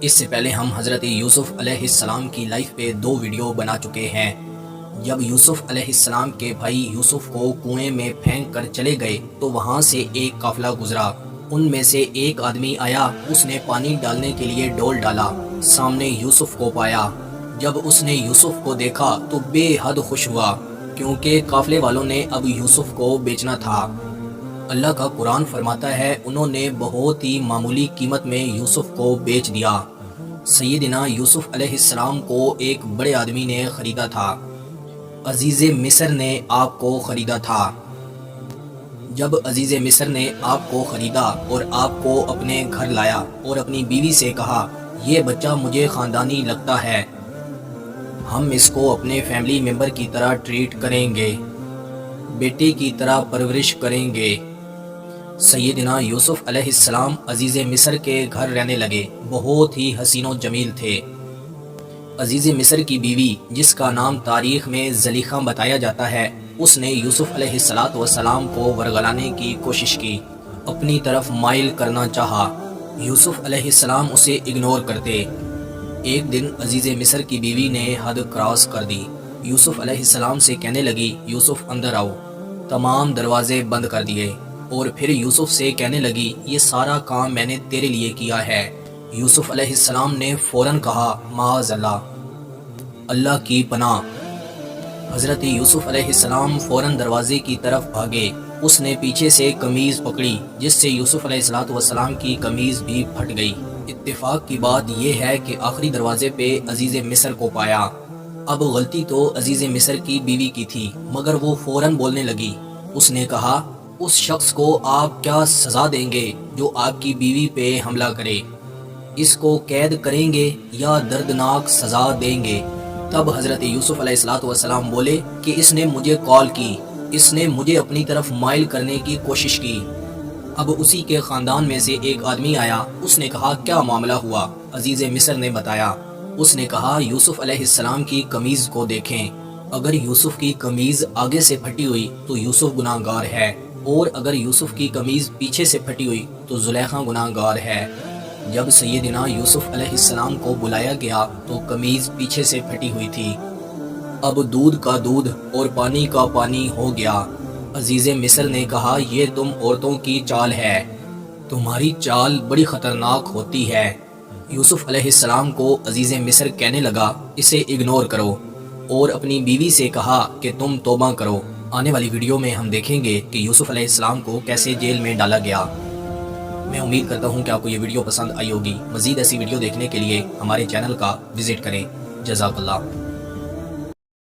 اس سے پہلے ہم حضرت یوسف علیہ السلام کی لائف پہ 2 ویڈیو بنا چکے ہیں۔ جب یوسف علیہ السلام کے بھائی یوسف کو کنویں میں پھینک کر چلے گئے تو وہاں سے ایک قافلہ گزرا۔ ان میں سے ایک آدمی آیا، اس نے پانی ڈالنے کے لیے ڈول ڈالا، سامنے یوسف کو پایا۔ جب اس نے یوسف کو دیکھا تو بے حد خوش ہوا، کیونکہ قافلے والوں نے اب یوسف کو بیچنا تھا۔ اللہ کا قرآن فرماتا ہے انہوں نے بہت ہی معمولی قیمت میں یوسف کو بیچ دیا۔ سیدنا یوسف علیہ السلام کو ایک بڑے آدمی نے خریدا تھا، عزیز مصر نے آپ کو خریدا تھا۔ جب عزیز مصر نے آپ کو خریدا اور آپ کو اپنے گھر لایا اور اپنی بیوی سے کہا یہ بچہ مجھے خاندانی لگتا ہے، ہم اس کو اپنے فیملی ممبر کی طرح ٹریٹ کریں گے، بیٹے کی طرح پرورش کریں گے۔ سیدنا یوسف علیہ السلام عزیز مصر کے گھر رہنے لگے، بہت ہی حسین و جمیل تھے۔ عزیز مصر کی بیوی، جس کا نام تاریخ میں زلیخا بتایا جاتا ہے، اس نے یوسف علیہ السلام کو ورگلانے کی کوشش کی، اپنی طرف مائل کرنا چاہا۔ یوسف علیہ السلام اسے اگنور کرتے۔ ایک دن عزیز مصر کی بیوی نے حد کراس کر دی، یوسف علیہ السلام سے کہنے لگی یوسف اندر آؤ، تمام دروازے بند کر دیے، اور پھر یوسف سے کہنے لگی یہ سارا کام میں نے تیرے لیے کیا ہے۔ یوسف علیہ السلام نے فوراً کہا معاذ اللہ، اللہ کی پناہ۔ حضرت یوسف علیہ السلام فوراً دروازے کی طرف بھاگے۔ اس نے پیچھے سے قمیض پکڑی، جس سے یوسف علیہ السلام کی قمیض بھی پھٹ گئی۔ اتفاق کی بات یہ ہے کہ آخری دروازے پہ عزیز مصر کو پایا۔ اب غلطی تو عزیز مصر کی بیوی کی تھی، مگر وہ فوراً بولنے لگی۔ اس نے کہا اس شخص کو آپ کیا سزا دیں گے جو آپ کی بیوی پہ حملہ کرے؟ اس کو قید کریں گے یا دردناک سزا دیں گے؟ تب حضرت یوسف علیہ السلام بولے کہ اس نے مجھے کال کی، اس نے مجھے اپنی طرف مائل کرنے کی کوشش کی۔ اب اسی کے خاندان میں سے ایک آدمی آیا، اس نے کہا کیا معاملہ ہوا؟ عزیز مصر نے بتایا۔ اس نے کہا یوسف علیہ السلام کی قمیض کو دیکھیں، اگر یوسف کی قمیض آگے سے پھٹی ہوئی تو یوسف گناہ گار ہے، اور اگر یوسف کی قمیض پیچھے سے پھٹی ہوئی تو زلیخا گناہ گار ہے۔ جب سیدنا یوسف علیہ السلام کو بلایا گیا تو قمیض پیچھے سے پھٹی ہوئی تھی۔ اب دودھ کا دودھ اور پانی کا پانی ہو گیا۔ عزیز مصر نے کہا یہ تم عورتوں کی چال ہے، تمہاری چال بڑی خطرناک ہوتی ہے۔ یوسف علیہ السلام کو عزیز مصر کہنے لگا اسے اگنور کرو، اور اپنی بیوی سے کہا کہ تم توبہ کرو۔ آنے والی ویڈیو میں ہم دیکھیں گے کہ یوسف علیہ السلام کو کیسے جیل میں ڈالا گیا۔ میں امید کرتا ہوں کہ آپ کو یہ ویڈیو پسند آئی ہوگی۔ مزید ایسی ویڈیو دیکھنے کے لیے ہمارے چینل کا وزٹ کریں۔ جزاک اللہ۔